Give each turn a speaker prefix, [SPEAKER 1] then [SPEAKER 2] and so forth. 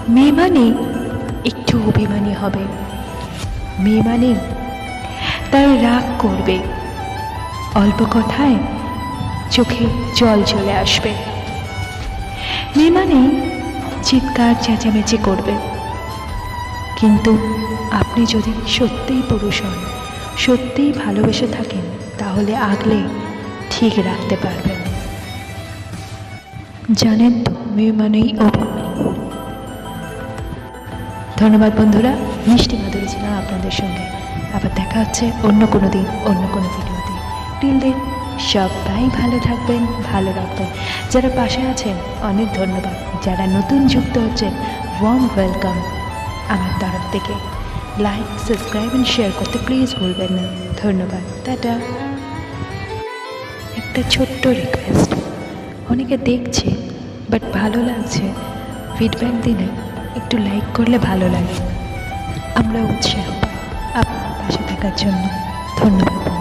[SPEAKER 1] মেয়ে মানে একটু অভিমানী হবে, মেয়ে মানে তার রাগ করবে, অল্প কথায় চোখে জল চলে আসবে। মেয়ে মানে চিৎকার চেঁচামেচি করবে। কিন্তু আপনি যদি সত্যিই পুরুষ হন, সত্যিই ভালোবেসে থাকেন, তাহলে আগলে ঠিক রাখতে পারবেন। জানেন তো, মেয়ে মানেই অভিমানী। ধন্যবাদ বন্ধুরা, মিষ্টি মাধুরী ছিলাম আপনাদের সঙ্গে। আবার দেখা হচ্ছে অন্য কোনো দিন, অন্য কোনো ভিডিওতে। টিল দেন সবাই ভালো থাকবেন, ভালো রাখবেন। যারা পাশে আছেন অনেক ধন্যবাদ, যারা নতুন যুক্ত হচ্ছেন ওয়ার্ম ওয়েলকাম আমার তরফ থেকে। লাইক, সাবস্ক্রাইব অ্যান্ড শেয়ার করতে প্লিজ ভুলবেন না। ধন্যবাদ, টাটা। একটা ছোট্ট রিকোয়েস্ট, অনেকে দেখছে বাট ভালো লাগছে, ফিডব্যাক দিলে একটু লাইক করলে ভালো লাগে, আমরা উৎসাহ পাই আপনার পাশে থাকার জন্য। ধন্যবাদ।